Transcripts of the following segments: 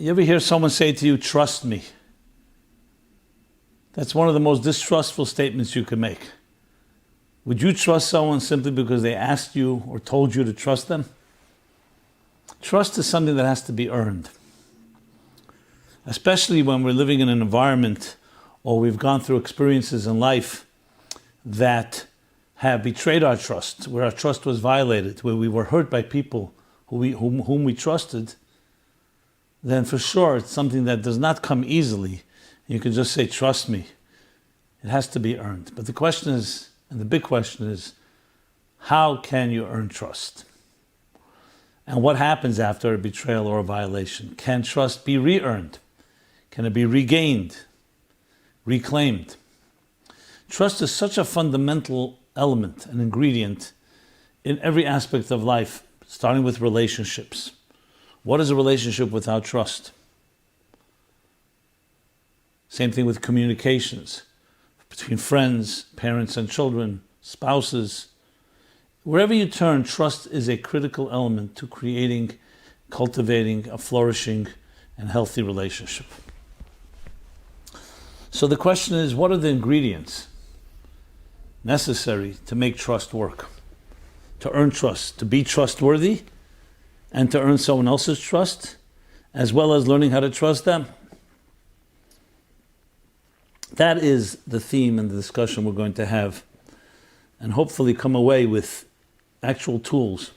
You ever hear someone say to you, trust me? That's one of the most distrustful statements you can make. Would you trust someone simply because they asked you or told you to trust them? Trust is something that has to be earned. Especially when we're living in an environment or we've gone through experiences in life that have betrayed our trust, where our trust was violated, where we were hurt by people whom we trusted, then for sure it's something that does not come easily. You can just say, trust me. It has to be earned. But the question is, and the big question is, how can you earn trust? And what happens after a betrayal or a violation? Can trust be re-earned? Can it be regained, reclaimed? Trust is such a fundamental element, an ingredient in every aspect of life, starting with relationships. What is a relationship without trust? Same thing with communications between friends, parents and children, spouses. Wherever you turn, trust is a critical element to creating, cultivating a flourishing and healthy relationship. So the question is, what are the ingredients necessary to make trust work? To earn trust, to be trustworthy, and to earn someone else's trust, as well as learning how to trust them. That is the theme and the discussion we're going to have, and hopefully come away with actual tools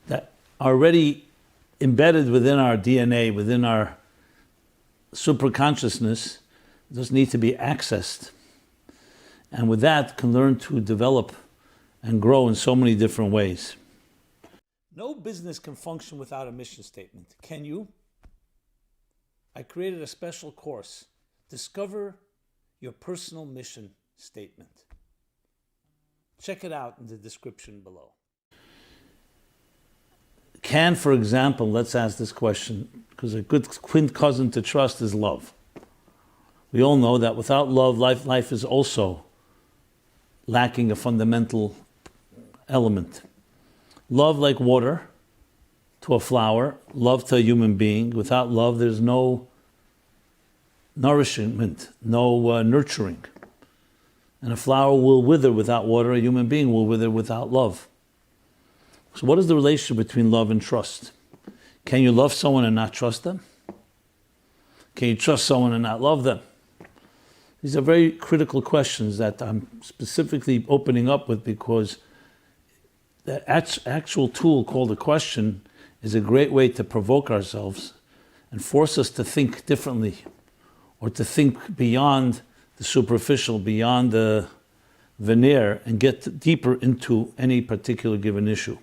that are already embedded within our DNA, within our superconsciousness, just need to be accessed. And with that, can learn to develop and grow in so many different ways. No business can function without a mission statement. Can you? I created a special course. Discover your personal mission statement. Check it out in the description below. Can, for example, let's ask this question, because a good twin cousin to trust is love. We all know that without love, life is also lacking a fundamental element. Love like water to a flower, love to a human being. Without love, there's no nourishment, no nurturing. And a flower will wither without water, a human being will wither without love. So what is the relationship between love and trust? Can you love someone and not trust them? Can you trust someone and not love them? These are very critical questions that I'm specifically opening up with, because that actual tool called a question is a great way to provoke ourselves and force us to think differently, or to think beyond the superficial, beyond the veneer, and get deeper into any particular given issue.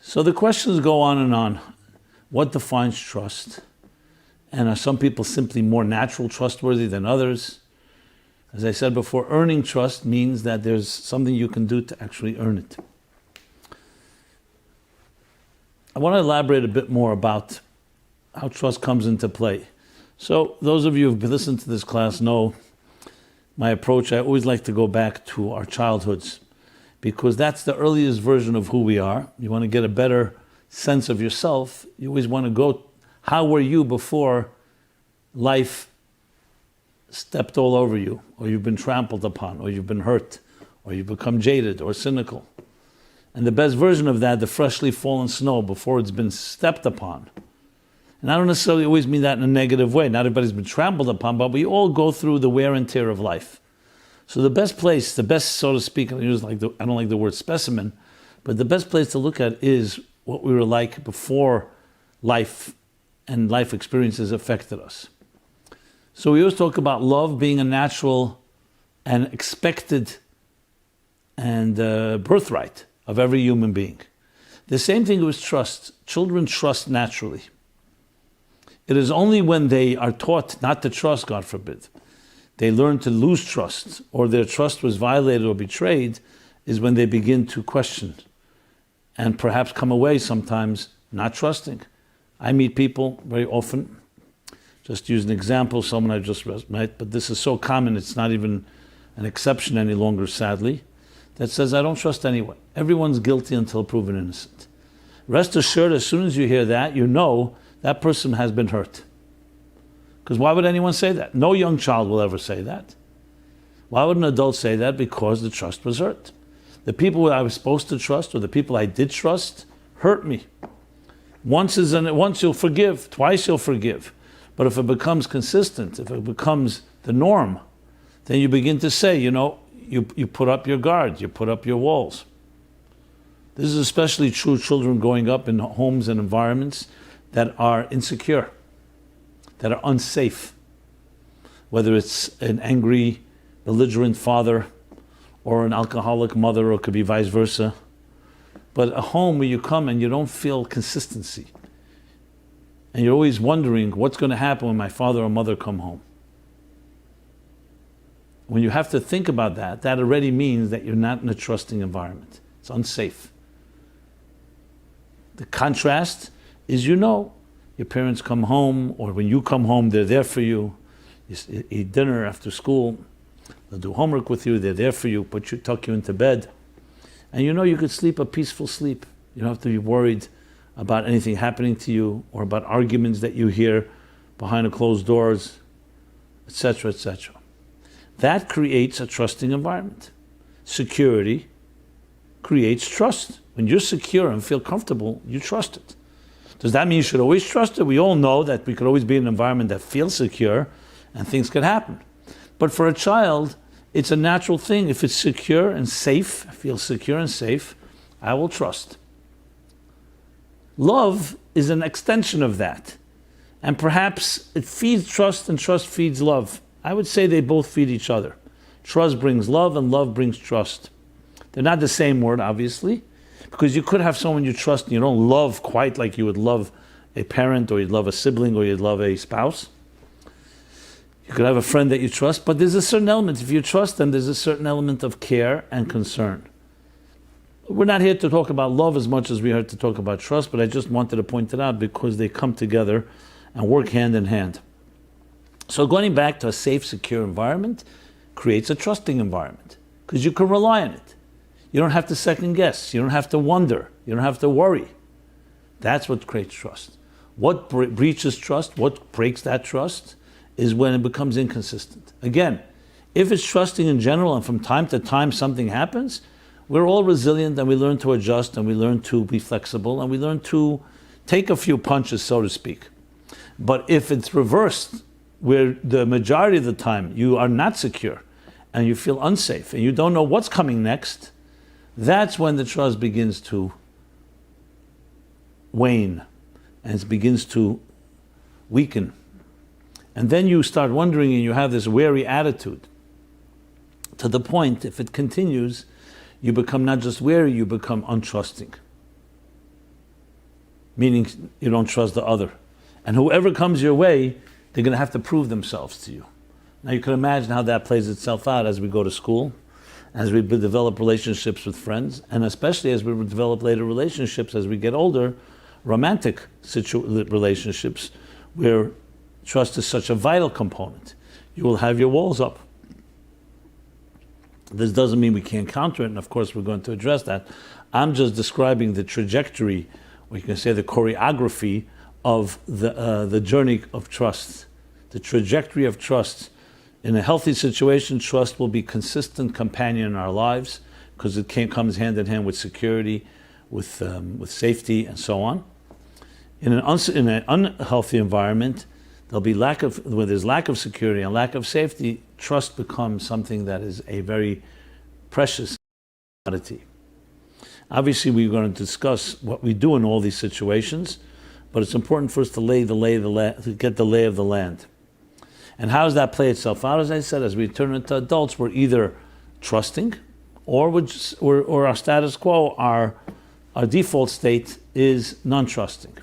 So the questions go on and on. What defines trust? And are some people simply more natural trustworthy than others? As I said before, earning trust means that there's something you can do to actually earn it. I want to elaborate a bit more about how trust comes into play. So those of you who've listened to this class know my approach. I always like to go back to our childhoods, because that's the earliest version of who we are. You want to get a better sense of yourself. You always want to go, how were you before life stepped all over you, or you've been trampled upon, or you've been hurt, or you've become jaded or cynical. And the best version of that, the freshly fallen snow before it's been stepped upon. And I don't necessarily always mean that in a negative way. Not everybody's been trampled upon, but we all go through the wear and tear of life. So the best place, the best, so to speak, I don't like the word specimen, but the best place to look at is what we were like before life and life experiences affected us. So we always talk about love being a natural and expected and birthright of every human being. The same thing with trust. Children trust naturally. It is only when they are taught not to trust, God forbid, they learn to lose trust, or their trust was violated or betrayed, is when they begin to question and perhaps come away sometimes not trusting. I meet people very often, just use an example, someone I just met, but this is so common, it's not even an exception any longer, sadly, that says, I don't trust anyone. Everyone's guilty until proven innocent. Rest assured, as soon as you hear that, you know that person has been hurt. Because why would anyone say that? No young child will ever say that. Why would an adult say that? Because the trust was hurt. The people I was supposed to trust, or the people I did trust, hurt me. Once you'll forgive, twice you'll forgive. But if it becomes consistent, if it becomes the norm, then you begin to say, you put up your guard, you put up your walls. This is especially true of children growing up in homes and environments that are insecure, that are unsafe. Whether it's an angry, belligerent father or an alcoholic mother, or it could be vice versa. But a home where you come and you don't feel consistency. And you're always wondering what's going to happen when my father or mother come home. When you have to think about that, that already means that you're not in a trusting environment. It's unsafe. The contrast is, your parents come home, or when you come home, they're there for you. You eat dinner after school. They'll do homework with you. They're there for you, tuck you into bed. And you could sleep a peaceful sleep. You don't have to be worried about anything happening to you, or about arguments that you hear behind the closed doors, etc., etc. That creates a trusting environment. Security creates trust. When you're secure and feel comfortable, you trust it. Does that mean you should always trust it? We all know that we could always be in an environment that feels secure and things could happen. But for a child, it's a natural thing. If it's secure and safe, feels secure and safe, I will trust. Love is an extension of that. And perhaps it feeds trust and trust feeds love. I would say they both feed each other. Trust brings love and love brings trust. They're not the same word, obviously, because you could have someone you trust and you don't love quite like you would love a parent, or you'd love a sibling, or you'd love a spouse. You could have a friend that you trust, but there's a certain element. If you trust them, there's a certain element of care and concern. We're not here to talk about love as much as we're here to talk about trust, but I just wanted to point it out because they come together and work hand in hand. So going back to a safe, secure environment creates a trusting environment because you can rely on it. You don't have to second guess. You don't have to wonder. You don't have to worry. That's what creates trust. What breaches trust, what breaks that trust, is when it becomes inconsistent. Again, if it's trusting in general and from time to time something happens, we're all resilient and we learn to adjust and we learn to be flexible and we learn to take a few punches, so to speak. But if it's reversed, where the majority of the time you are not secure and you feel unsafe and you don't know what's coming next, that's when the trust begins to wane and it begins to weaken. And then you start wondering and you have this wary attitude to the point, if it continues, you become not just wary, you become untrusting. Meaning you don't trust the other. And whoever comes your way, they're going to have to prove themselves to you. Now you can imagine how that plays itself out as we go to school, as we develop relationships with friends, and especially as we develop later relationships as we get older, romantic relationships, where trust is such a vital component. You will have your walls up. This doesn't mean we can't counter it, and of course we're going to address that. I'm just describing the trajectory, or you can say the choreography of the journey of trust. The trajectory of trust. In a healthy situation, trust will be consistent companion in our lives because it comes hand in hand with security, with safety, and so on. In an unhealthy environment, where there's lack of security and lack of safety, trust becomes something that is a very precious commodity. Obviously, we're going to discuss what we do in all these situations, but it's important for us to get the lay of the land. And how does that play itself out? As I said, as we turn into adults, we're either trusting, or our status quo, our default state is non-trusting.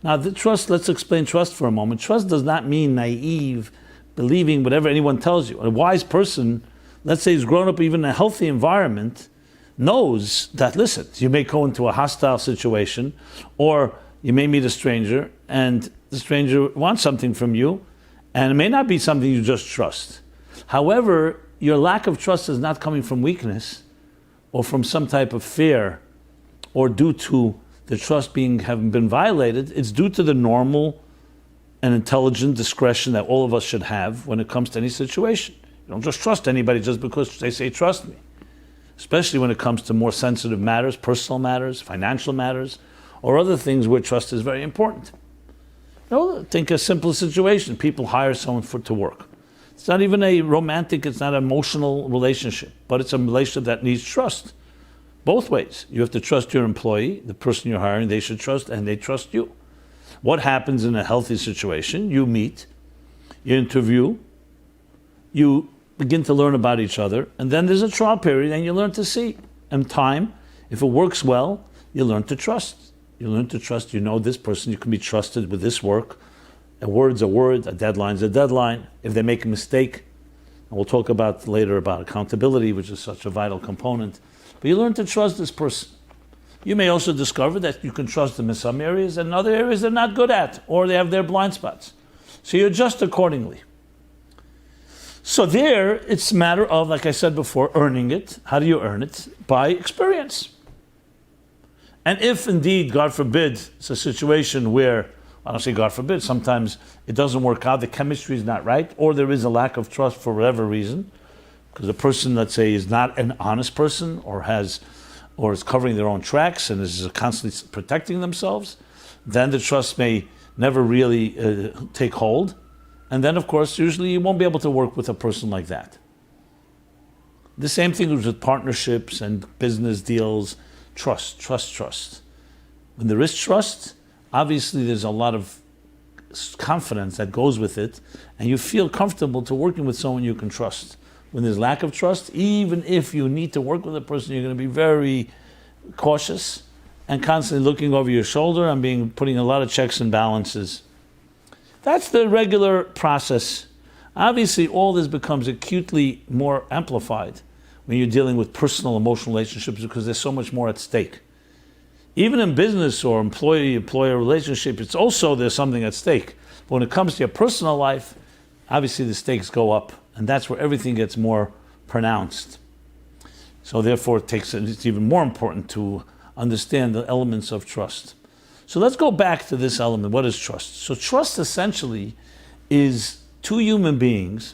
Now, let's explain trust for a moment. Trust does not mean naive, believing whatever anyone tells you. A wise person, let's say he's grown up even in a healthy environment, knows that, listen, you may go into a hostile situation, or you may meet a stranger, and the stranger wants something from you, and it may not be something you just trust. However, your lack of trust is not coming from weakness, or from some type of fear, or due to the trust having been violated, it's due to the normal and intelligent discretion that all of us should have when it comes to any situation. You don't just trust anybody just because they say trust me. Especially when it comes to more sensitive matters, personal matters, financial matters, or other things where trust is very important. Think a simple situation. People hire someone to work. It's not even a romantic, it's not an emotional relationship, but it's a relationship that needs trust. Both ways. You have to trust your employee, the person you're hiring, they should trust, and they trust you. What happens in a healthy situation? You meet, you interview, you begin to learn about each other, and then there's a trial period, and you learn to see. And time, if it works well, you learn to trust. You learn to trust, you know this person, you can be trusted with this work. A word's a word, a deadline's a deadline. If they make a mistake, and we'll talk about later about accountability, which is such a vital component, but you learn to trust this person. You may also discover that you can trust them in some areas, and in other areas they're not good at, or they have their blind spots. So you adjust accordingly. So there, it's a matter of, like I said before, earning it. How do you earn it? By experience. And if indeed, God forbid, it's a situation where, I don't say God forbid, sometimes it doesn't work out, the chemistry is not right, or there is a lack of trust for whatever reason, because the person, let's say, is not an honest person, or is covering their own tracks and is constantly protecting themselves, then the trust may never really take hold. And then, of course, usually you won't be able to work with a person like that. The same thing is with partnerships and business deals. Trust. When there is trust, obviously there's a lot of confidence that goes with it, and you feel comfortable to working with someone you can trust. When there's lack of trust, even if you need to work with a person, you're going to be very cautious and constantly looking over your shoulder and putting a lot of checks and balances. That's the regular process. Obviously, all this becomes acutely more amplified when you're dealing with personal, emotional relationships, because there's so much more at stake. Even in business or employee-employer relationship, there's something at stake. But when it comes to your personal life, obviously the stakes go up, and that's where everything gets more pronounced. So therefore, it's even more important to understand the elements of trust. So let's go back to this element. What is trust? So trust essentially is two human beings.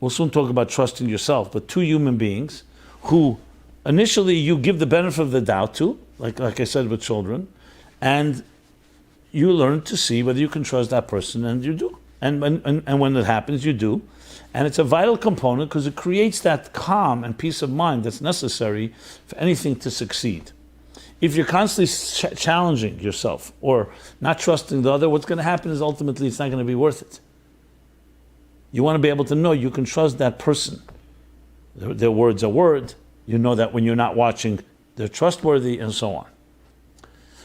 We'll soon talk about trusting yourself, but two human beings who initially you give the benefit of the doubt to, like I said with children, and you learn to see whether you can trust that person, and you do. And when it happens, you do. And it's a vital component because it creates that calm and peace of mind that's necessary for anything to succeed. If you're constantly challenging yourself or not trusting the other, what's going to happen is ultimately it's not going to be worth it. You want to be able to know you can trust that person. Their word's a word. You know that when you're not watching, they're trustworthy, and so on.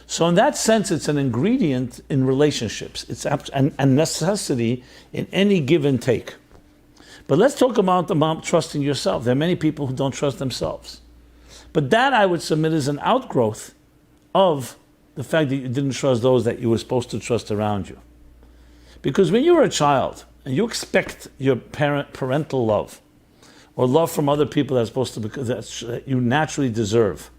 So in that sense, it's an ingredient in relationships. It's a necessity in any give and take. But let's talk about trusting yourself. There are many people who don't trust themselves. But that, I would submit, is an outgrowth of the fact that you didn't trust those that you were supposed to trust around you. Because when you were a child and you expect your parental love or love from other people that you naturally deserve,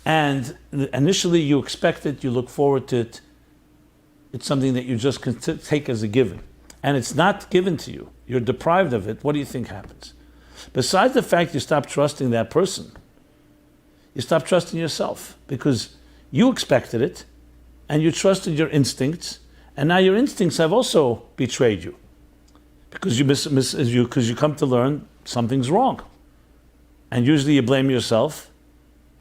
and initially you expect it, you look forward to it, it's something that you just can take as a given, and it's not given to you, you're deprived of it, what do you think happens? Besides the fact you stop trusting that person, you stop trusting yourself, because you expected it, and you trusted your instincts, and now your instincts have also betrayed you, because you come to learn something's wrong, and usually you blame yourself.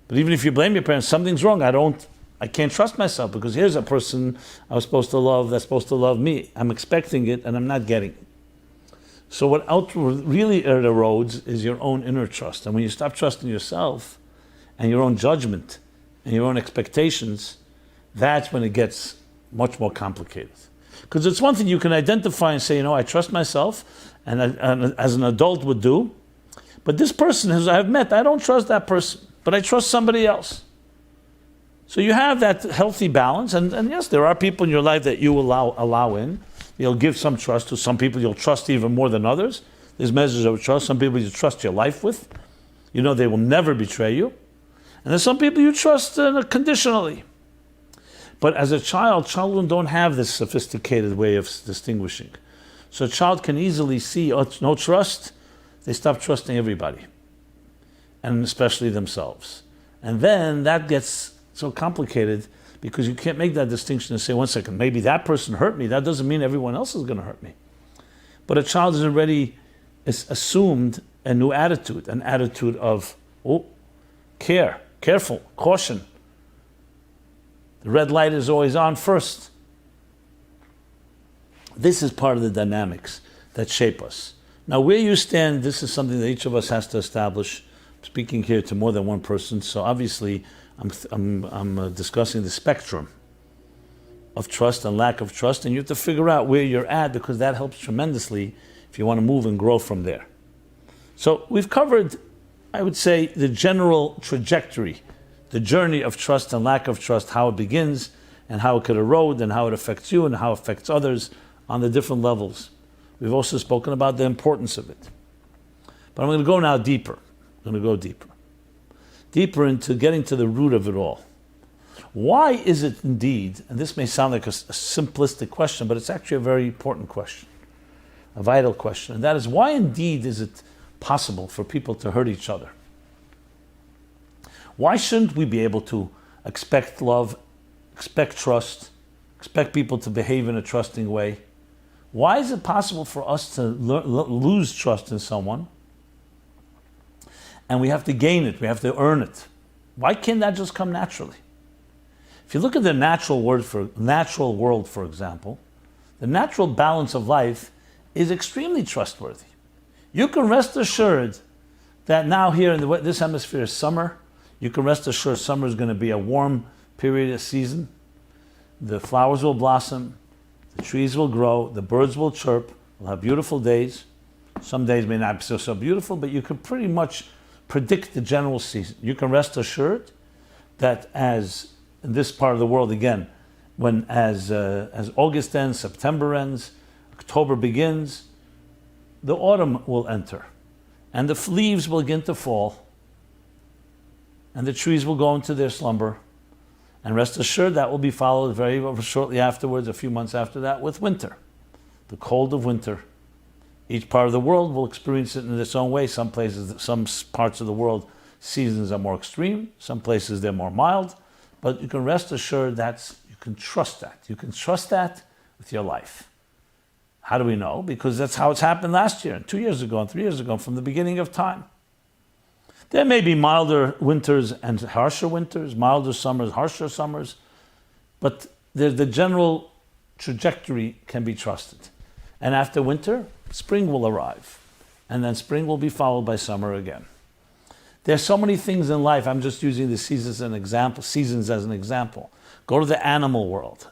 But even if you blame your parents, something's wrong. I can't trust myself, because here's a person I was supposed to love that's supposed to love me. I'm expecting it and I'm not getting it. So what really erodes is your own inner trust. And when you stop trusting yourself and your own judgment and your own expectations, that's when it gets much more complicated. Because it's one thing you can identify and say, I trust myself, and as an adult would do. But this person who I've met, I don't trust that person, but I trust somebody else. So you have that healthy balance, and yes, there are people in your life that you allow in. You'll give some trust to. Some people you'll trust even more than others. There's measures of trust. Some people you trust your life with. They will never betray you. And there's some people you trust conditionally. But as a child, children don't have this sophisticated way of distinguishing. So a child can easily see, oh, no trust, they stop trusting everybody, and especially themselves. And then that gets so complicated because you can't make that distinction and say, one second, maybe that person hurt me. That doesn't mean everyone else is going to hurt me. But a child has already assumed a new attitude, an attitude of, care, careful, caution. The red light is always on first. This is part of the dynamics that shape us. Now, where you stand, this is something that each of us has to establish. I'm speaking here to more than one person, so obviously I'm discussing the spectrum of trust and lack of trust, and you have to figure out where you're at, because that helps tremendously if you want to move and grow from there. So we've covered, I would say, the general trajectory, the journey of trust and lack of trust, how it begins and how it could erode and how it affects you and how it affects others on the different levels. We've also spoken about the importance of it. But I'm going to go now deeper. I'm going to go deeper into getting to the root of it all. Why is it indeed, and this may sound like a simplistic question, but it's actually a very important question, a vital question, and that is, why indeed is it possible for people to hurt each other? Why shouldn't we be able to expect love, expect trust, expect people to behave in a trusting way? Why is it possible for us to lose trust in someone and we have to gain it, we have to earn it? Why can't that just come naturally? If you look at the natural world, for example, the natural balance of life is extremely trustworthy. You can rest assured that now here in this hemisphere is summer. You can rest assured summer is going to be a warm period of season. The flowers will blossom, the trees will grow, the birds will chirp, we'll have beautiful days. Some days may not be so beautiful, but you can pretty much predict the general season. You can rest assured that as in this part of the world, again, as August ends, September ends, October begins, the autumn will enter, and the leaves will begin to fall, and the trees will go into their slumber, and rest assured that will be followed very shortly afterwards, a few months after that, with winter, the cold of winter. Each part of the world will experience it in its own way. Some places, some parts of the world, seasons are more extreme. Some places they're more mild. But you can rest assured that you can trust that. You can trust that with your life. How do we know? Because that's how it's happened last year, and 2 years ago, and 3 years ago, from the beginning of time. There may be milder winters and harsher winters, milder summers, harsher summers, but the general trajectory can be trusted. And after winter, spring will arrive, and then spring will be followed by summer again. There's so many things in life. I'm just using the seasons as an example. Go to the animal world,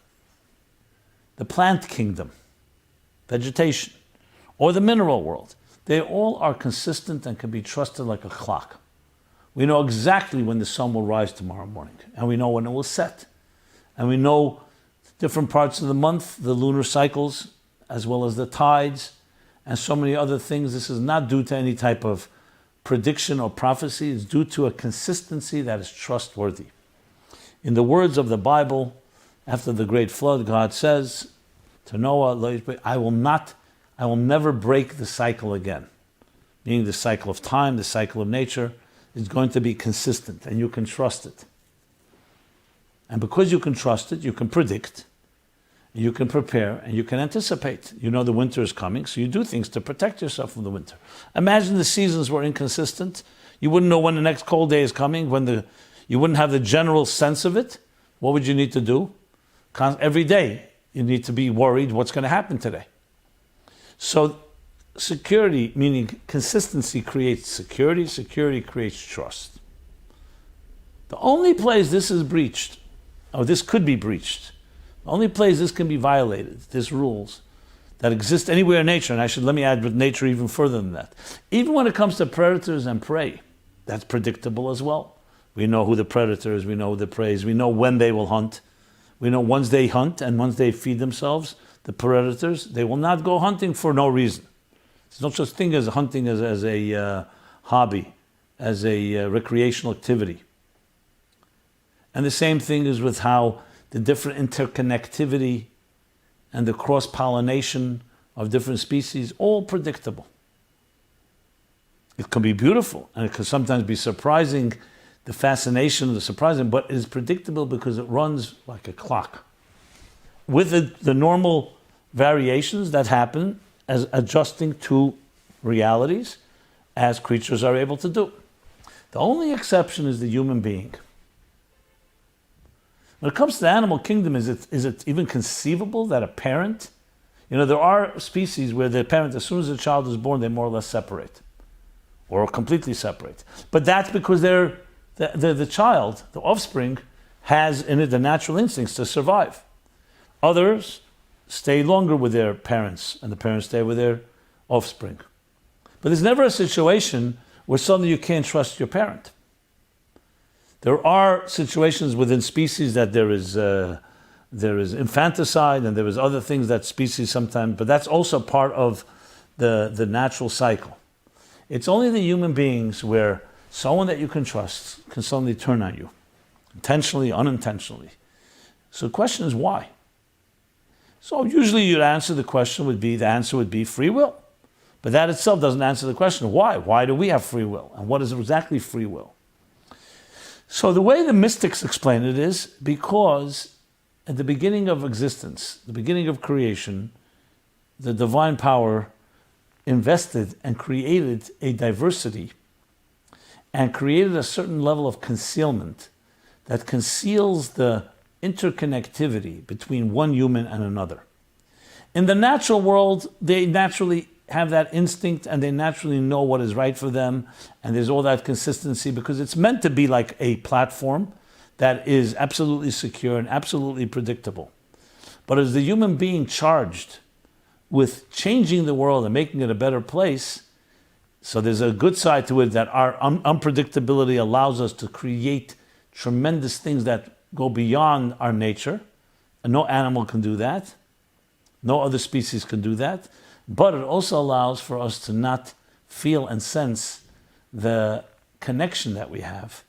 the plant kingdom, vegetation, or the mineral world. They all are consistent and can be trusted like a clock. We know exactly when the sun will rise tomorrow morning, and we know when it will set. And we know different parts of the month, the lunar cycles, as well as the tides, and so many other things. This is not due to any type of prediction or prophecy. Is due to a consistency that is trustworthy. In the words of the Bible, after the great flood, God says to Noah, I will never break the cycle again. Meaning the cycle of time, the cycle of nature is going to be consistent, and you can trust it. And because you can trust it, you can predict, you can prepare, and you can anticipate. You know the winter is coming, so you do things to protect yourself from the winter. Imagine the seasons were inconsistent. You wouldn't know when the next cold day is coming, you wouldn't have the general sense of it. What would you need to do? Every day, you need to be worried what's going to happen today. So security, meaning consistency, creates security. Security creates trust. The only place this is breached, or this could be breached, the only place this can be violated, these rules that exist anywhere in nature, and let me add with nature even further than that. Even when it comes to predators and prey, that's predictable as well. We know who the predator is, we know who the prey is, we know when they will hunt. We know once they hunt and once they feed themselves, the predators, they will not go hunting for no reason. There's no such thing as hunting as a hobby, as a recreational activity. And the same thing is with how the different interconnectivity and the cross-pollination of different species, all predictable. It can be beautiful, and it can sometimes be surprising, the fascination of the surprising, but it is predictable because it runs like a clock. With the normal variations that happen as adjusting to realities as creatures are able to do. The only exception is the human being. When it comes to the animal kingdom, is it even conceivable that a parent, there are species where the parent, as soon as the child is born, they more or less separate, or completely separate. But that's because the child, the offspring, has in it the natural instincts to survive. Others stay longer with their parents, and the parents stay with their offspring. But there's never a situation where suddenly you can't trust your parent. There are situations within species that there is infanticide, and there is other things that species sometimes, but that's also part of the natural cycle. It's only the human beings where someone that you can trust can suddenly turn on you, intentionally, unintentionally. So the question is why? So usually the answer would be free will. But that itself doesn't answer the question, why? Why do we have free will? And what is exactly free will? So the way the mystics explain it is because at the beginning of existence, the beginning of creation, the divine power invested and created a diversity and created a certain level of concealment that conceals the interconnectivity between one human and another. In the natural world, they naturally have that instinct and they naturally know what is right for them, and there's all that consistency because it's meant to be like a platform that is absolutely secure and absolutely predictable. But as the human being charged with changing the world and making it a better place, so there's a good side to it that our unpredictability allows us to create tremendous things that go beyond our nature, and no animal can do that. No other species can do that. But it also allows for us to not feel and sense the connection that we have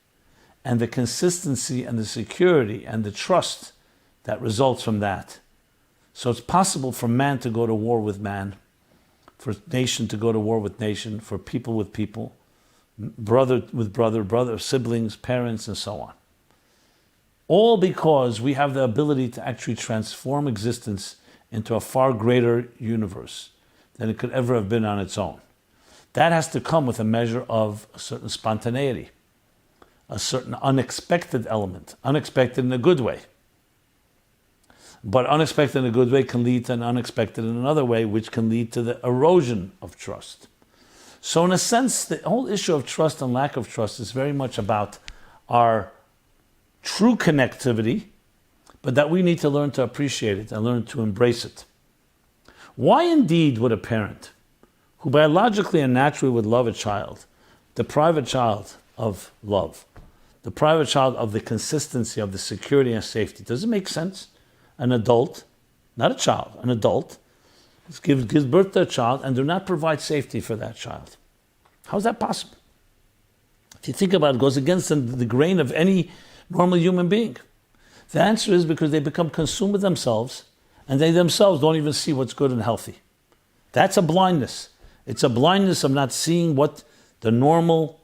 and the consistency and the security and the trust that results from that. So it's possible for man to go to war with man, for nation to go to war with nation, for people with people, brother with brother, siblings, parents, and so on. All because we have the ability to actually transform existence into a far greater universe than it could ever have been on its own. That has to come with a measure of a certain spontaneity, a certain unexpected element, unexpected in a good way. But unexpected in a good way can lead to an unexpected in another way, which can lead to the erosion of trust. So in a sense, the whole issue of trust and lack of trust is very much about our true connectivity, but that we need to learn to appreciate it and learn to embrace it. Why indeed would a parent, who biologically and naturally would love a child, deprive a child of love, deprive a child of the consistency, of the security and safety? Does it make sense? An adult, not a child, an adult, gives birth to a child and do not provide safety for that child. How is that possible? If you think about it, it goes against the grain of any normal human being. The answer is because they become consumed with themselves and they themselves don't even see what's good and healthy. That's a blindness. It's a blindness of not seeing what the normal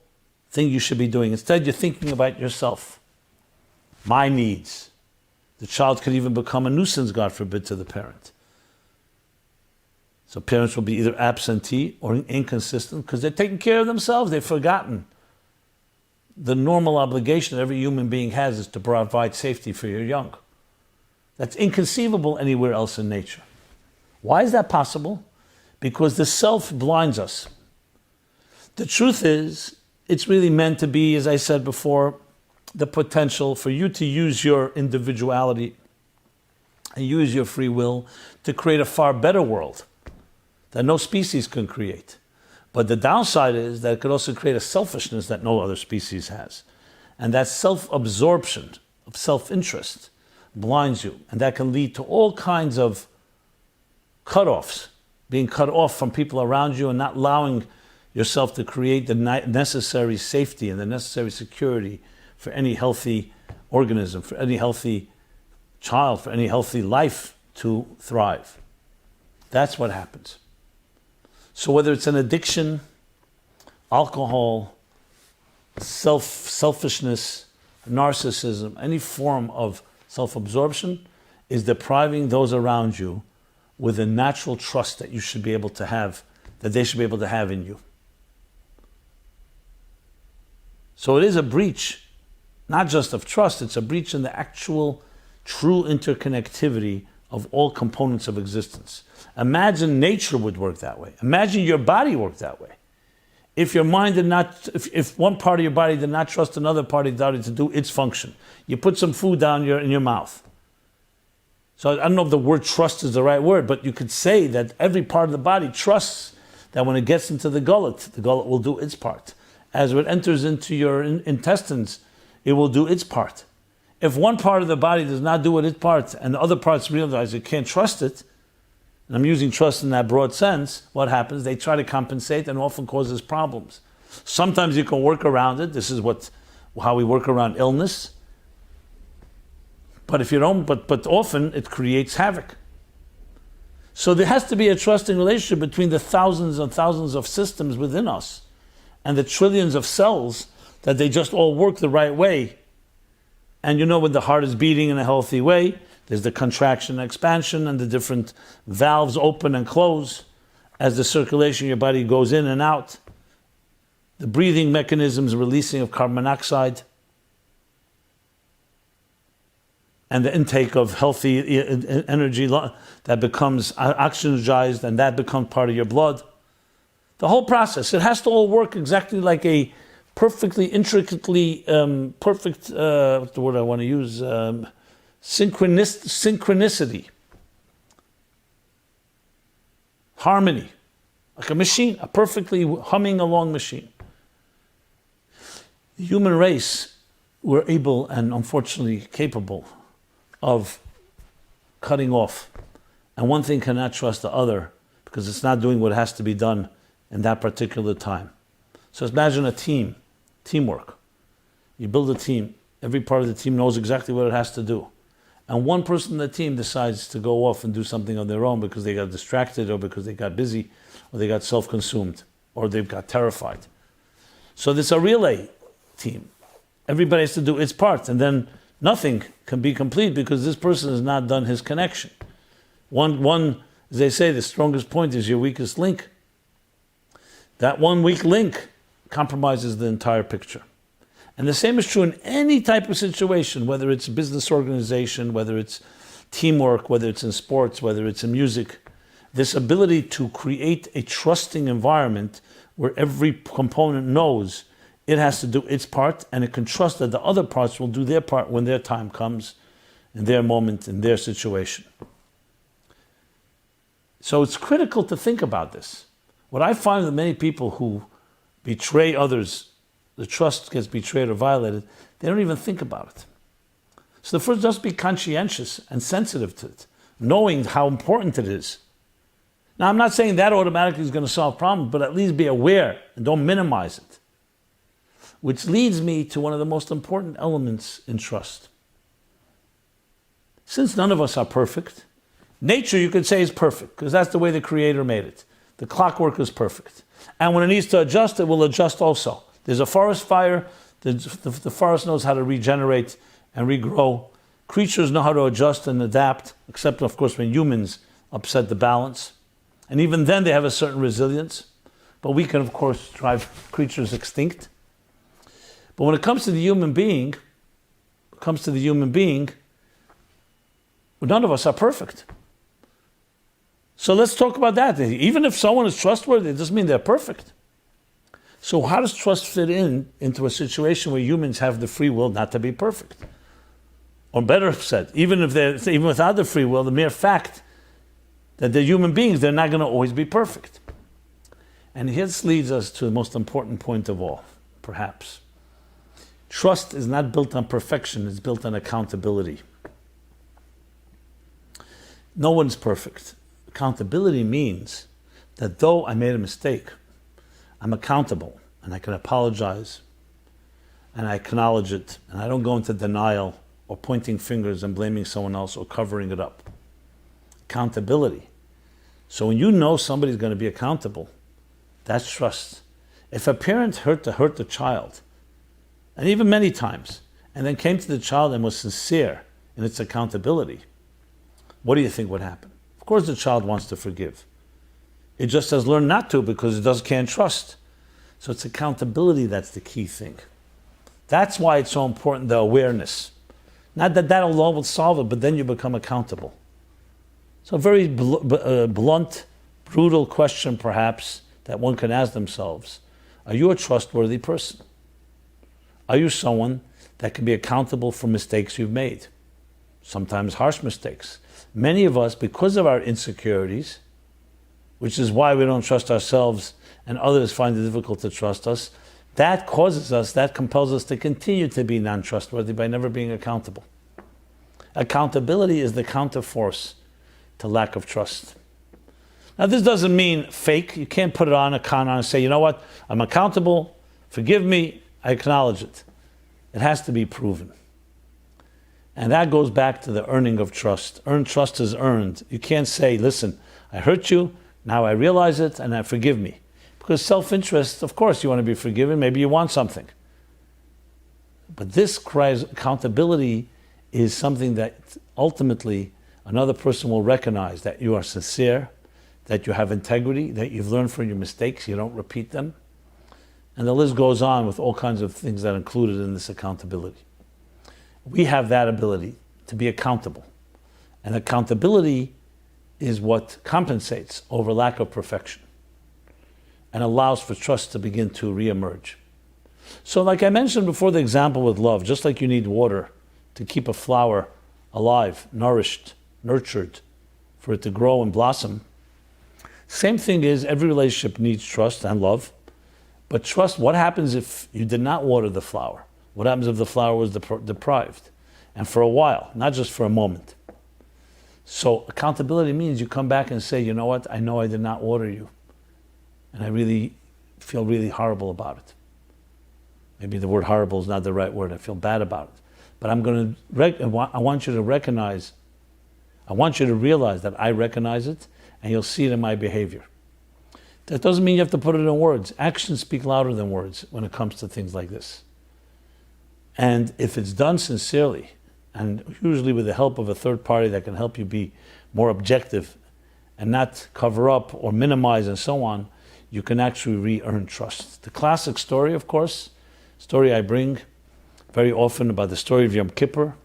thing you should be doing. Instead, you're thinking about yourself, my needs. The child could even become a nuisance, God forbid, to the parent. So parents will be either absentee or inconsistent because they're taking care of themselves. They've forgotten the normal obligation that every human being has is to provide safety for your young. That's inconceivable anywhere else in nature. Why is that possible? Because the self blinds us. The truth is, it's really meant to be, as I said before, the potential for you to use your individuality and use your free will to create a far better world that no species can create. But the downside is that it could also create a selfishness that no other species has. And that self-absorption of self-interest blinds you. And that can lead to all kinds of cutoffs, being cut off from people around you and not allowing yourself to create the necessary safety and the necessary security for any healthy organism, for any healthy child, for any healthy life to thrive. That's what happens. So whether it's an addiction, alcohol, selfishness, narcissism, any form of self-absorption is depriving those around you with a natural trust that you should be able to have, that they should be able to have in you. So it is a breach, not just of trust, it's a breach in the actual true interconnectivity of all components of existence. Imagine nature would work that way. Imagine your body worked that way. If your mind did not, if one part of your body did not trust another part of your body to do its function, you put some food down in your mouth. So I don't know if the word trust is the right word, but you could say that every part of the body trusts that when it gets into the gullet will do its part. As it enters into your intestines, it will do its part. If one part of the body does not do its part and the other parts realize it can't trust it, and I'm using trust in that broad sense, what happens? They try to compensate and often causes problems. Sometimes you can work around it. This is how we work around illness. But if you don't, but often it creates havoc. So there has to be a trusting relationship between the thousands and thousands of systems within us and the trillions of cells that they just all work the right way. And when the heart is beating in a healthy way, there's the contraction and expansion and the different valves open and close as the circulation in your body goes in and out. The breathing mechanisms, releasing of carbon monoxide, and the intake of healthy energy that becomes oxygenized and that becomes part of your blood. The whole process, it has to all work exactly like a perfectly, intricately, what's the word I want to use? Synchronicity. Harmony. Like a machine, a perfectly humming along machine. The human race were able and unfortunately capable of cutting off. And one thing cannot trust the other because it's not doing what has to be done in that particular time. So imagine a teamwork. You build a team. Every part of the team knows exactly what it has to do. And one person in the team decides to go off and do something on their own because they got distracted or because they got busy or they got self-consumed or they got terrified. So there's a relay team. Everybody has to do its part and then nothing can be complete because this person has not done his connection. One, as they say, the strongest point is your weakest link. That one weak link compromises the entire picture. And the same is true in any type of situation, whether it's a business organization, whether it's teamwork, whether it's in sports, whether it's in music. This ability to create a trusting environment where every component knows it has to do its part and it can trust that the other parts will do their part when their time comes, in their moment, in their situation. So it's critical to think about this. What I find with many people who betray others, the trust gets betrayed or violated, they don't even think about it. So the first, just be conscientious and sensitive to it, knowing how important it is. Now, I'm not saying that automatically is going to solve problems, but at least be aware and don't minimize it. Which leads me to one of the most important elements in trust. Since none of us are perfect, nature you could say is perfect, because that's the way the Creator made it. The clockwork is perfect. And when it needs to adjust, it will adjust also. There's a forest fire, the forest knows how to regenerate and regrow. Creatures know how to adjust and adapt, except of course when humans upset the balance. And even then they have a certain resilience. But we can of course drive creatures extinct. But when it comes to the human being, none of us are perfect. So let's talk about that. Even if someone is trustworthy, it doesn't mean they're perfect. So how does trust fit into a situation where humans have the free will not to be perfect? Or better said, even without the free will, the mere fact that they're human beings, they're not going to always be perfect. And this leads us to the most important point of all, perhaps. Trust is not built on perfection, it's built on accountability. No one's perfect. Accountability means that though I made a mistake, I'm accountable and I can apologize and I acknowledge it, and I don't go into denial or pointing fingers and blaming someone else or covering it up. Accountability. So when you know somebody's going to be accountable, that's trust. If a parent hurt the child, and even many times, and then came to the child and was sincere in its accountability, what do you think would happen? Of course the child wants to forgive. It just has learned not to because it can't trust. So it's accountability that's the key thing. That's why it's so important, the awareness. Not that that alone will solve it, but then you become accountable. So a very blunt, brutal question perhaps that one can ask themselves. Are you a trustworthy person? Are you someone that can be accountable for mistakes you've made? Sometimes harsh mistakes. Many of us, because of our insecurities, which is why we don't trust ourselves and others find it difficult to trust us, that compels us to continue to be non-trustworthy by never being accountable. Accountability is the counterforce to lack of trust. Now this doesn't mean fake. You can't put it on a con and say, you know what, I'm accountable, forgive me, I acknowledge it. It has to be proven. And that goes back to the earning of trust. Earned trust is earned. You can't say, listen, I hurt you, now I realize it, and I forgive me. Because self-interest, of course you want to be forgiven, maybe you want something. But this accountability is something that ultimately another person will recognize that you are sincere, that you have integrity, that you've learned from your mistakes, you don't repeat them. And the list goes on with all kinds of things that are included in this accountability. We have that ability to be accountable. And accountability is what compensates over lack of perfection and allows for trust to begin to reemerge. So like I mentioned before, the example with love, just like you need water to keep a flower alive, nourished, nurtured, for it to grow and blossom, same thing is every relationship needs trust and love. But trust, what happens if you did not water the flower? What happens if the flower was deprived? And for a while, not just for a moment. So accountability means you come back and say, you know what, I know I did not water you. And I really feel really horrible about it. Maybe the word horrible is not the right word. I feel bad about it. But I want you to recognize, I want you to realize that I recognize it, and you'll see it in my behavior. That doesn't mean you have to put it in words. Actions speak louder than words when it comes to things like this. And if it's done sincerely, and usually with the help of a third party that can help you be more objective and not cover up or minimize and so on, you can actually re-earn trust. The classic story, of course, story I bring very often about the story of Yom Kippur,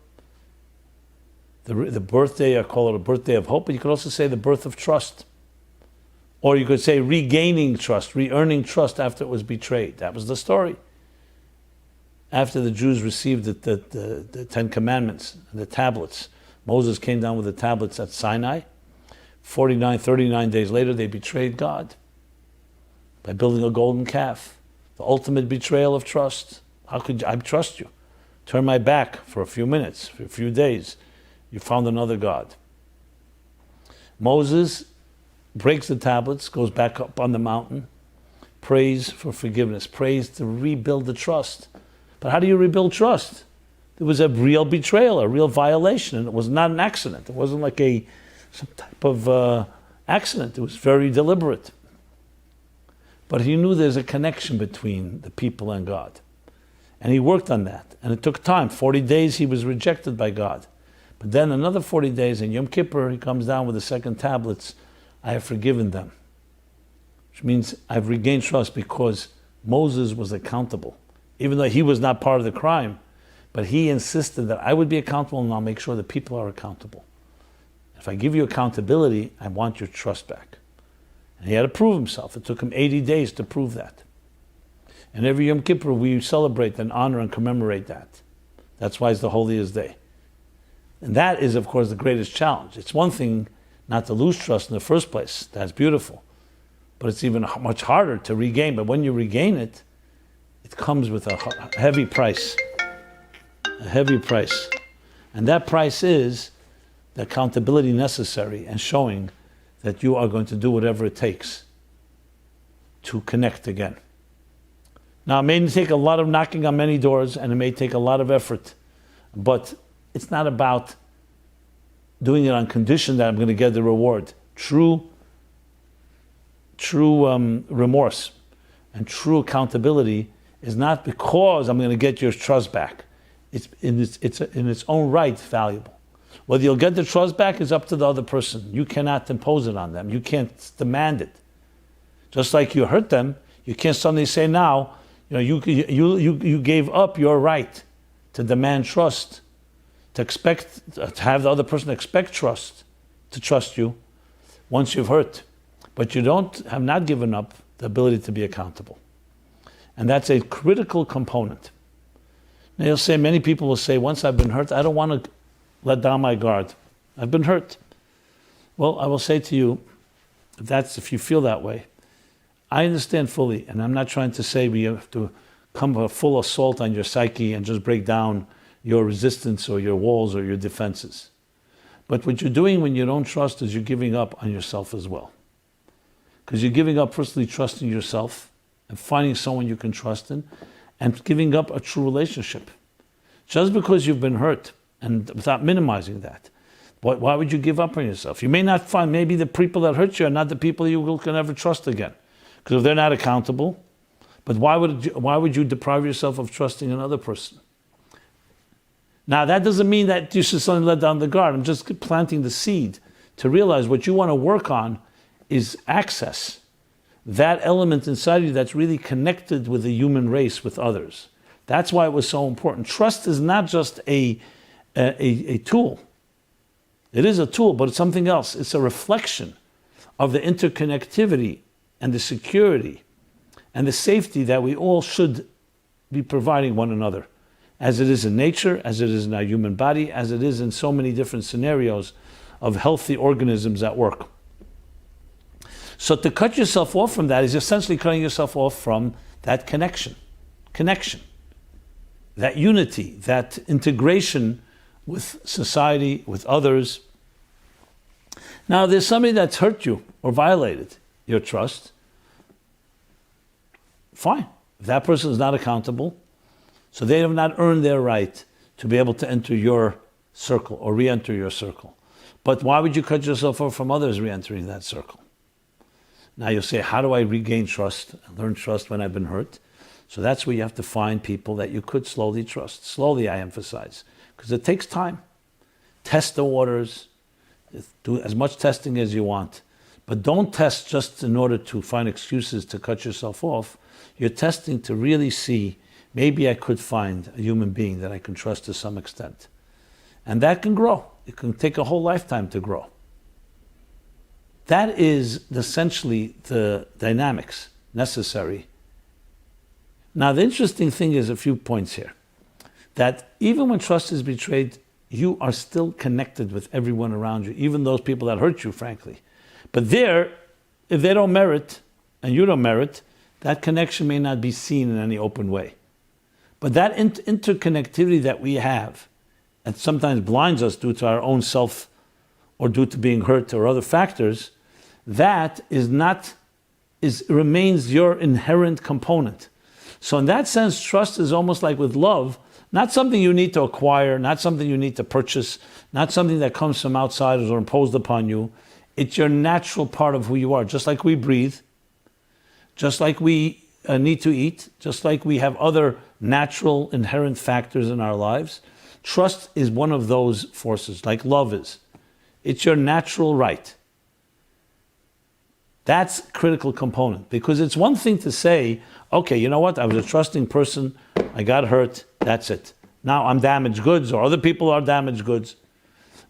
the birthday, I call it a birthday of hope, but you could also say the birth of trust. Or you could say regaining trust, re-earning trust after it was betrayed. That was the story. After the Jews received the Ten Commandments, the tablets, Moses came down with the tablets at Sinai. 39 days later, they betrayed God by building a golden calf. The ultimate betrayal of trust. How could I trust you? Turn my back for a few minutes, for a few days. You found another God. Moses breaks the tablets, goes back up on the mountain, prays for forgiveness, prays to rebuild the trust. But how do you rebuild trust? There was a real betrayal, a real violation, and it was not an accident. It wasn't like some type of accident. It was very deliberate. But he knew there's a connection between the people and God. And he worked on that. And it took time. 40 days he was rejected by God. But then another 40 days in Yom Kippur, he comes down with the second tablets. I have forgiven them. Which means I've regained trust because Moses was accountable. Even though he was not part of the crime, but he insisted that I would be accountable and I'll make sure that people are accountable. If I give you accountability, I want your trust back. And he had to prove himself. It took him 80 days to prove that. And every Yom Kippur we celebrate and honor and commemorate that. That's why it's the holiest day. And that is, of course, the greatest challenge. It's one thing not to lose trust in the first place. That's beautiful. But it's even much harder to regain. But when you regain it, it comes with a heavy price. A heavy price. And that price is the accountability necessary and showing that you are going to do whatever it takes to connect again. Now, it may take a lot of knocking on many doors, and it may take a lot of effort, but it's not about doing it on condition that I'm going to get the reward. True remorse and true accountability is not because I'm going to get your trust back. It's in its own right valuable. Whether you'll get the trust back is up to the other person. You cannot impose it on them. You can't demand it. Just like you hurt them, you can't suddenly say now, you gave up your right to demand trust, to have the other person expect trust, to trust you once you've hurt. But you have not given up the ability to be accountable. And that's a critical component. Now many people will say, once I've been hurt, I don't want to let down my guard. I've been hurt. Well, I will say to you, if you feel that way, I understand fully, and I'm not trying to say we have to come a full assault on your psyche and just break down your resistance or your walls or your defenses. But what you're doing when you don't trust is you're giving up on yourself as well. Because you're giving up personally trusting yourself and finding someone you can trust in and giving up a true relationship. Just because you've been hurt, and without minimizing that, why would you give up on yourself? You may not find, maybe the people that hurt you are not the people you can ever trust again. Because if they're not accountable, but why would you deprive yourself of trusting another person? Now, that doesn't mean that you should suddenly let down the guard. I'm just planting the seed to realize what you want to work on is access. That element inside you that's really connected with the human race, with others. That's why it was so important. Trust is not just a tool. It is a tool, but it's something else. It's a reflection of the interconnectivity and the security and the safety that we all should be providing one another, as it is in nature, as it is in our human body, as it is in so many different scenarios of healthy organisms at work. So to cut yourself off from that is essentially cutting yourself off from that connection, that unity, that integration with society, with others. Now, there's somebody that's hurt you or violated your trust. Fine. If that person is not accountable, so they have not earned their right to be able to enter your circle or re-enter your circle. But why would you cut yourself off from others re-entering that circle? Now you'll say, how do I regain trust, learn trust when I've been hurt? So that's where you have to find people that you could slowly trust. Slowly, I emphasize, because it takes time. Test the waters, do as much testing as you want. But don't test just in order to find excuses to cut yourself off. You're testing to really see, maybe I could find a human being that I can trust to some extent. And that can grow. It can take a whole lifetime to grow. That is essentially the dynamics necessary. Now, the interesting thing is a few points here. That even when trust is betrayed, you are still connected with everyone around you, even those people that hurt you, frankly. But if they don't merit, and you don't merit, that connection may not be seen in any open way. But that interconnectivity that we have, and sometimes blinds us due to our own self, or due to being hurt or other factors, that remains your inherent component. So in that sense, trust is almost like with love, not something you need to acquire, not something you need to purchase, not something that comes from outsiders or imposed upon you. It's your natural part of who you are. Just like we breathe, just like we need to eat, just like we have other natural inherent factors in our lives, trust is one of those forces, like love is. It's your natural right. That's a critical component, because it's one thing to say, okay, you know what, I was a trusting person, I got hurt, that's it. Now I'm damaged goods, or other people are damaged goods.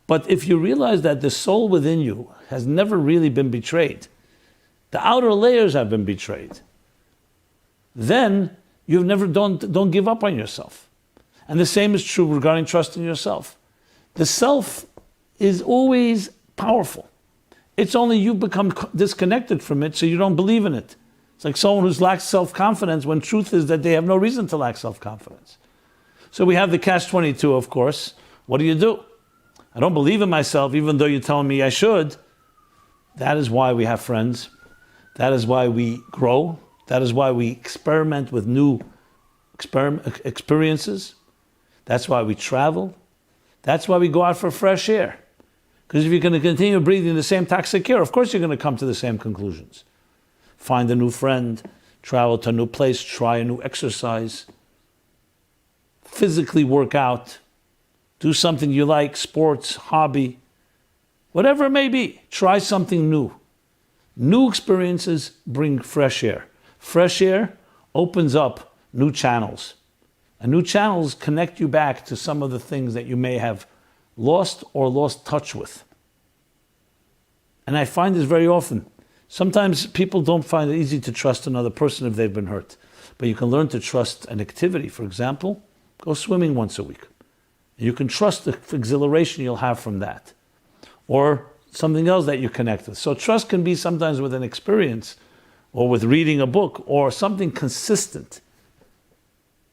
But if you realize that the soul within you has never really been betrayed, the outer layers have been betrayed, then don't give up on yourself. And the same is true regarding trusting yourself. The self is always powerful. It's only you become disconnected from it, so you don't believe in it. It's like someone who lacks self-confidence when truth is that they have no reason to lack self-confidence. So we have the catch-22, of course. What do? I don't believe in myself, even though you're telling me I should. That is why we have friends. That is why we grow. That is why we experiment with new experiences. That's why we travel. That's why we go out for fresh air. Because if you're going to continue breathing the same toxic air, of course you're going to come to the same conclusions. Find a new friend, travel to a new place, try a new exercise, physically work out, do something you like, sports, hobby, whatever it may be. Try something new. New experiences bring fresh air. Fresh air opens up new channels. And new channels connect you back to some of the things that you may have lost or lost touch with. And I find this very often. Sometimes people don't find it easy to trust another person if they've been hurt. But you can learn to trust an activity. For example, go swimming once a week. You can trust the exhilaration you'll have from that. Or something else that you connect with. So trust can be sometimes with an experience or with reading a book or something consistent.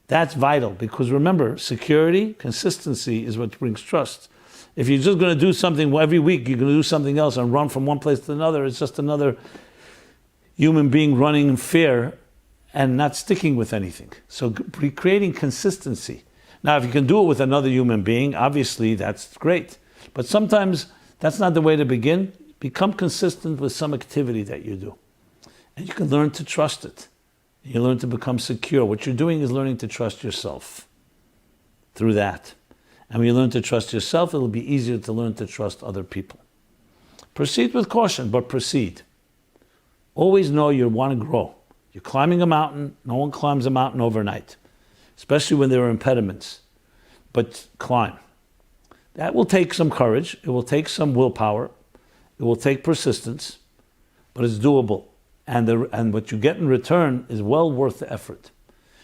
That's vital because remember, security, consistency is what brings trust. If you're just going to do something every week, you're going to do something else and run from one place to another, it's just another human being running in fear and not sticking with anything. So creating consistency. Now, if you can do it with another human being, obviously that's great. But sometimes that's not the way to begin. Become consistent with some activity that you do. And you can learn to trust it. You learn to become secure. What you're doing is learning to trust yourself through that. And when you learn to trust yourself, it'll be easier to learn to trust other people. Proceed with caution, but proceed. Always know you want to grow. You're climbing a mountain. No one climbs a mountain overnight, especially when there are impediments. But climb. That will take some courage. It will take some willpower. It will take persistence, but it's doable. And what you get in return is well worth the effort.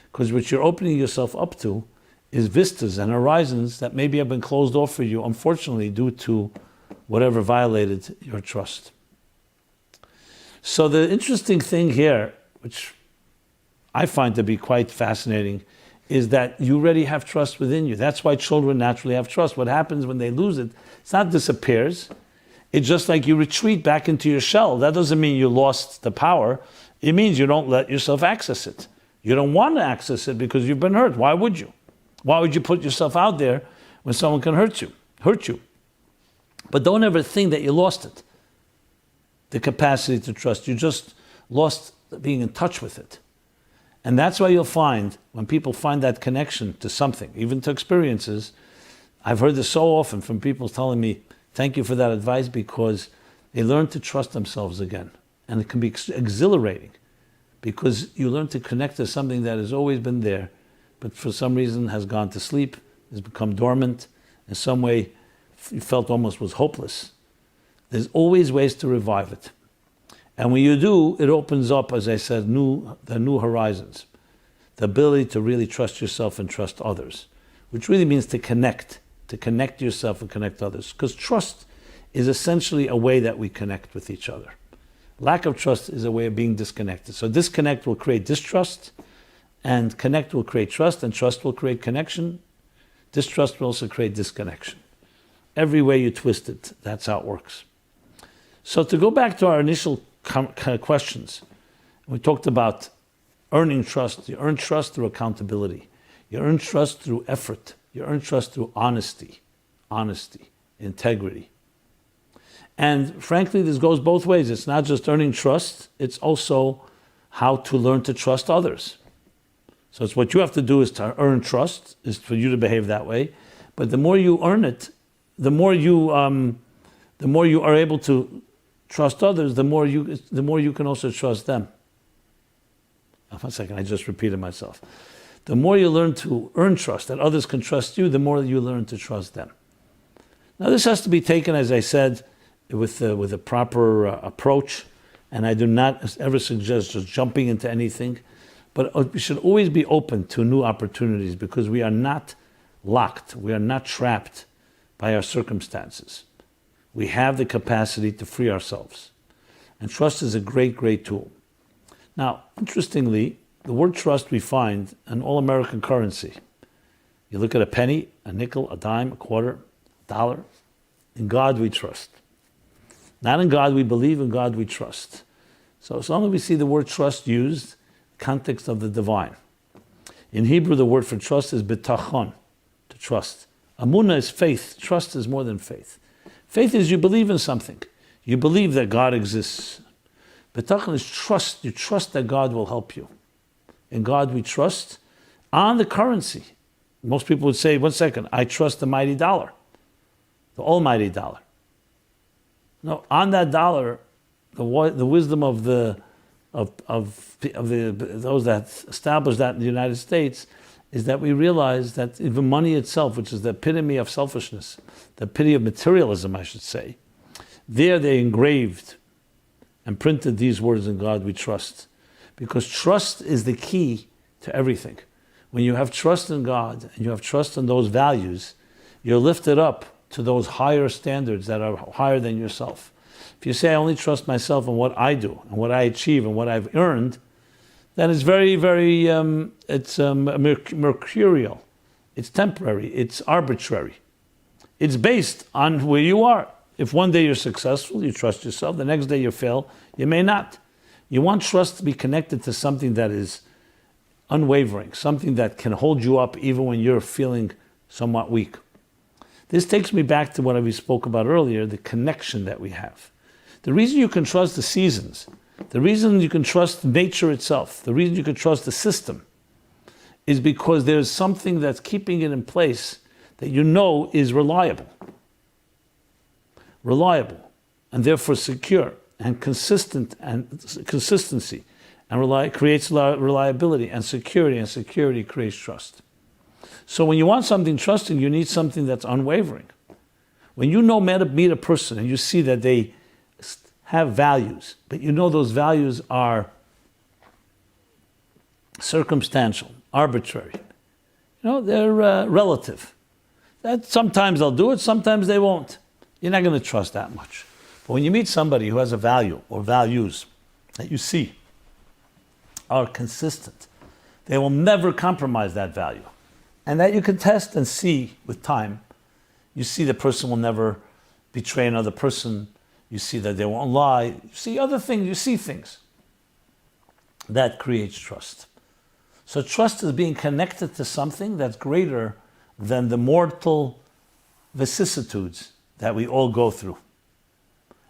Because what you're opening yourself up to is vistas and horizons that maybe have been closed off for you, unfortunately, due to whatever violated your trust. So the interesting thing here, which I find to be quite fascinating, is that you already have trust within you. That's why children naturally have trust. What happens when they lose it, it's not disappears. It's just like you retreat back into your shell. That doesn't mean you lost the power. It means you don't let yourself access it. You don't want to access it because you've been hurt. Why would you? Why would you put yourself out there when someone can hurt you? But don't ever think that you lost it, the capacity to trust. You just lost being in touch with it. And that's why you'll find when people find that connection to something, even to experiences, I've heard this so often from people telling me, thank you for that advice, because they learn to trust themselves again. And it can be exhilarating because you learn to connect to something that has always been there, but for some reason has gone to sleep, has become dormant, in some way you felt almost was hopeless. There's always ways to revive it. And when you do, it opens up, as I said, the new horizons. The ability to really trust yourself and trust others, which really means to connect yourself and connect others. Because trust is essentially a way that we connect with each other. Lack of trust is a way of being disconnected. So disconnect will create distrust, and connect will create trust, and trust will create connection. Distrust will also create disconnection. Every way you twist it, that's how it works. So to go back to our initial questions, we talked about earning trust. You earn trust through accountability. You earn trust through effort. You earn trust through honesty, integrity. And frankly, this goes both ways. It's not just earning trust, it's also how to learn to trust others. So it's what you have to do is to earn trust, is for you to behave that way. But the more you earn it, the more you are able to trust others, the more you can also trust them. 1 second, I just repeated myself. The more you learn to earn trust, that others can trust you, the more you learn to trust them. Now this has to be taken, as I said, with a proper approach, and I do not ever suggest just jumping into anything, but we should always be open to new opportunities because we are not locked, we are not trapped by our circumstances. We have the capacity to free ourselves. And trust is a great, great tool. Now, interestingly, the word trust we find in all American currency. You look at a penny, a nickel, a dime, a quarter, a dollar. In God we trust. Not in God we believe, in God we trust. So as long as we see the word trust used, context of the divine. In Hebrew, the word for trust is bitachon, to trust. Amunah is faith. Trust is more than faith. Faith is you believe in something. You believe that God exists. Bitachon is trust. You trust that God will help you. In God we trust on the currency. Most people would say, 1 second, I trust the mighty dollar, the almighty dollar. No, on that dollar, the wisdom of those that established that in the United States is that we realize that even money itself, which is the epitome of selfishness, the epitome of materialism, I should say, there they engraved and printed these words, in God we trust. Because trust is the key to everything. When you have trust in God and you have trust in those values, you're lifted up to those higher standards that are higher than yourself. If you say, I only trust myself in what I do and what I achieve and what I've earned, then it's very, very, mercurial. It's temporary. It's arbitrary. It's based on where you are. If one day you're successful, you trust yourself. The next day you fail, you may not. You want trust to be connected to something that is unwavering, something that can hold you up even when you're feeling somewhat weak. This takes me back to what we spoke about earlier, the connection that we have. The reason you can trust the seasons, the reason you can trust nature itself, the reason you can trust the system is because there's something that's keeping it in place that you know is reliable, and therefore secure and consistent, and consistency, and creates reliability and security creates trust. So when you want something trusting, you need something that's unwavering. When you meet a person and you see that they have values, but you know those values are circumstantial, arbitrary. They're relative. That sometimes they'll do it, sometimes they won't. You're not going to trust that much. But when you meet somebody who has a value or values that you see are consistent, they will never compromise that value. And that you can test and see with time. You see the person will never betray another person. You see that they won't lie. You see other things. You see things. That creates trust. So trust is being connected to something that's greater than the mortal vicissitudes that we all go through.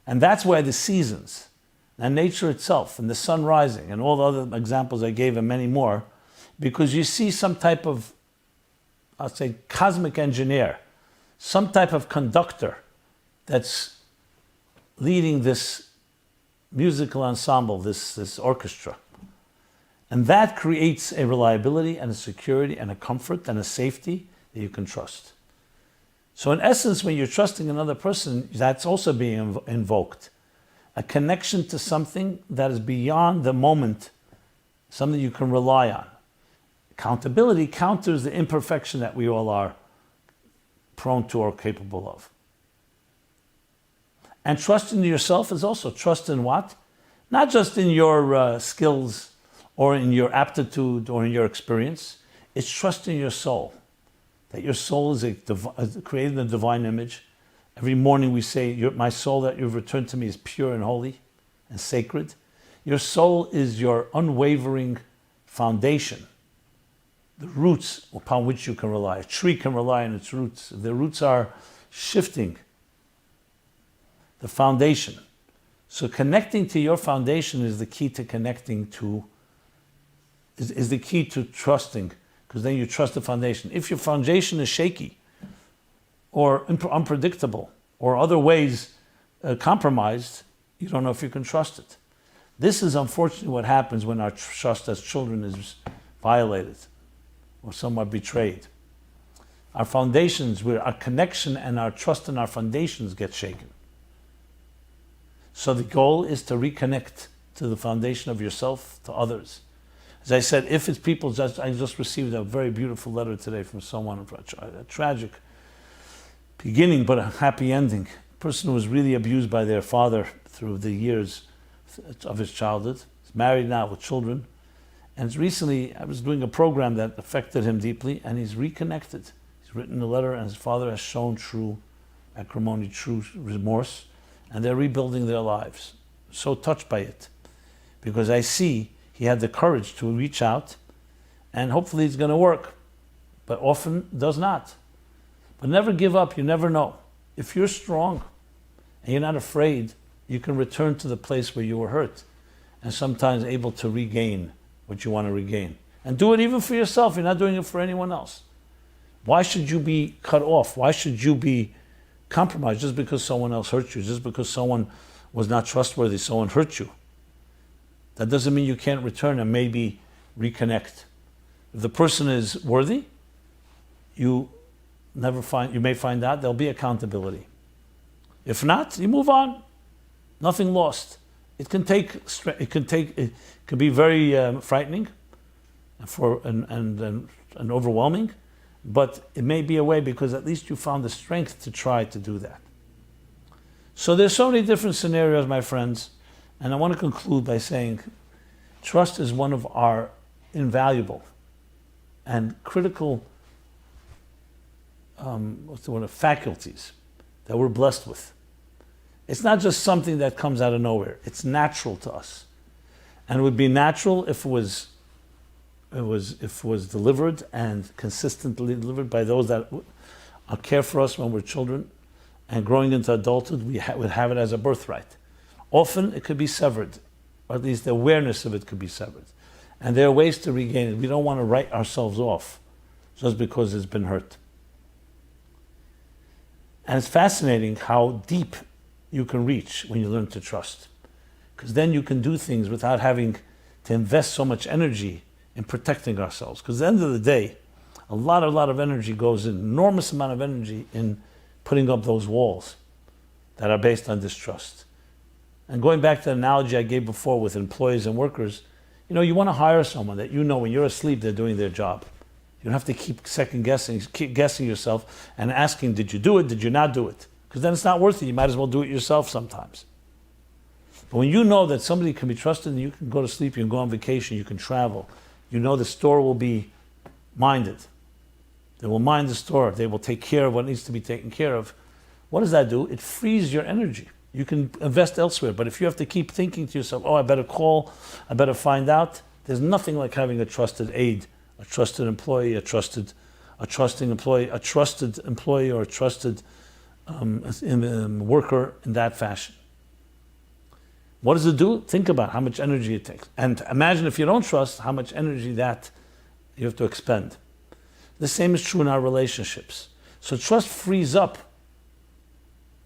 And that's why the seasons and nature itself and the sun rising and all the other examples I gave and many more, because you see some type of, I'll say, cosmic engineer, some type of conductor that's leading this musical ensemble, this orchestra. And that creates a reliability and a security and a comfort and a safety that you can trust. So in essence, when you're trusting another person, that's also being invoked. A connection to something that is beyond the moment, something you can rely on. Accountability counters the imperfection that we all are prone to or capable of. And trust in yourself is also trust in what? Not just in your skills or in your aptitude or in your experience. It's trust in your soul. That your soul is created in the divine image. Every morning we say, my soul that you've returned to me is pure and holy and sacred. Your soul is your unwavering foundation, the roots upon which you can rely. A tree can rely on its roots. The roots are shifting the foundation. So connecting to your foundation is the key to connecting to, is the key to trusting, because then you trust the foundation. If your foundation is shaky or unpredictable or other ways compromised, you don't know if you can trust it. This is unfortunately what happens when our trust as children is violated or somewhat betrayed. Our foundations, our connection and our trust in our foundations get shaken. So the goal is to reconnect to the foundation of yourself, to others. As I said, if it's people, I just received a very beautiful letter today from someone, a tragic beginning but a happy ending. A person who was really abused by their father through the years of his childhood. He's married now with children. And recently I was doing a program that affected him deeply, and he's reconnected. He's written a letter, and his father has shown true acrimony, true remorse, and they're rebuilding their lives. So touched by it, because I see he had the courage to reach out, and hopefully it's going to work, but often does not. But never give up. You never know. If you're strong and you're not afraid, you can return to the place where you were hurt, and sometimes able to regain what you want to regain. And do it even for yourself. You're not doing it for anyone else. Why should you be cut off? Why should you be compromised just because someone else hurt you? Just because someone was not trustworthy, someone hurt you? That doesn't mean you can't return and maybe reconnect. If the person is worthy, you may find out there'll be accountability. If not, you move on. Nothing lost. It can be very frightening and overwhelming, but it may be a way because at least you found the strength to try to do that. So there's so many different scenarios, my friends, and I want to conclude by saying trust is one of our invaluable and critical faculties that we're blessed with. It's not just something that comes out of nowhere. It's natural to us. And it would be natural if it was delivered and consistently delivered by those that care for us when we're children, and growing into adulthood, we would have it as a birthright. Often it could be severed, or at least the awareness of it could be severed. And there are ways to regain it. We don't want to write ourselves off just because it's been hurt. And it's fascinating how deep you can reach when you learn to trust. Because then you can do things without having to invest so much energy in protecting ourselves. Because at the end of the day, a lot of energy goes in, enormous amount of energy in putting up those walls that are based on distrust. And going back to the analogy I gave before with employees and workers, you want to hire someone that when you're asleep, they're doing their job. You don't have to keep guessing yourself and asking, did you do it, did you not do it? Because then it's not worth it. You might as well do it yourself sometimes. But when you know that somebody can be trusted, and you can go to sleep, you can go on vacation, you can travel, the store will be minded. They will mind the store. They will take care of what needs to be taken care of. What does that do? It frees your energy. You can invest elsewhere. But if you have to keep thinking to yourself, I better call, I better find out, there's nothing like having a trusted aide, a trusted employee, a trusted employee, or a trusted worker in that fashion. What does it do? Think about how much energy it takes. And imagine if you don't trust, how much energy that you have to expend. The same is true in our relationships. So trust frees up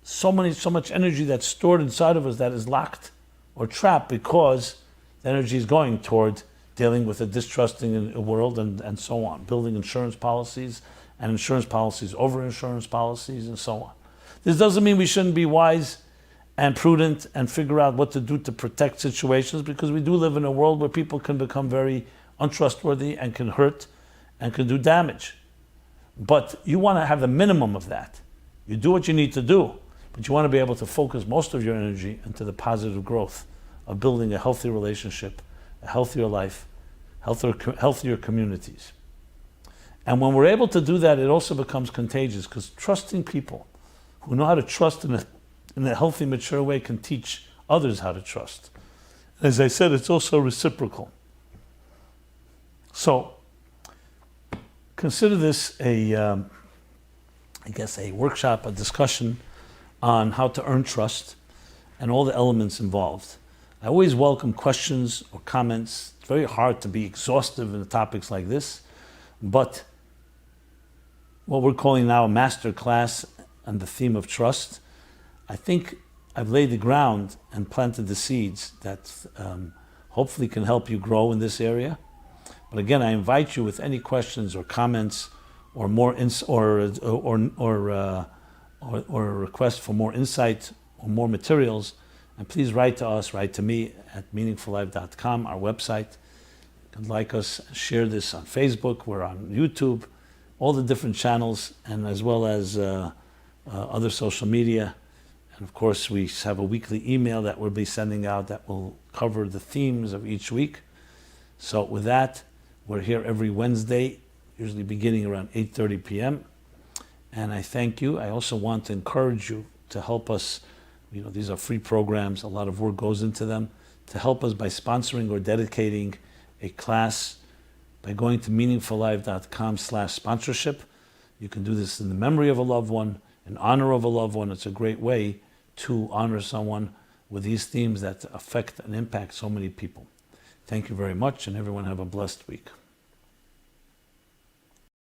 so much energy that's stored inside of us that is locked or trapped because the energy is going toward dealing with a distrusting world and so on, building insurance policies and insurance policies over insurance policies and so on. This doesn't mean we shouldn't be wise and prudent and figure out what to do to protect situations, because we do live in a world where people can become very untrustworthy and can hurt and can do damage. But you want to have the minimum of that. You do what you need to do, but you want to be able to focus most of your energy into the positive growth of building a healthy relationship, a healthier life, healthier communities. And when we're able to do that, it also becomes contagious, because trusting people who know how to trust in a healthy, mature way can teach others how to trust. As I said, it's also reciprocal. So, consider this a workshop, a discussion on how to earn trust and all the elements involved. I always welcome questions or comments. It's very hard to be exhaustive in topics like this, but what we're calling now a master class on the theme of trust, I think I've laid the ground and planted the seeds that hopefully can help you grow in this area. But again, I invite you with any questions or comments or more or a request for more insight or more materials, and please write to us, write to me at meaningfullife.com, our website. You can like us, share this on Facebook, we're on YouTube, all the different channels, and as well as other social media. And of course, we have a weekly email that we'll be sending out that will cover the themes of each week. So with that, we're here every Wednesday, usually beginning around 8:30 p.m. And I thank you. I also want to encourage you to help us These are free programs. A lot of work goes into them. To help us by sponsoring or dedicating a class, by going to meaningfullife.com/sponsorship. You can do this in the memory of a loved one, in honor of a loved one. It's a great way to honor someone with these themes that affect and impact so many people. Thank you very much, and everyone have a blessed week.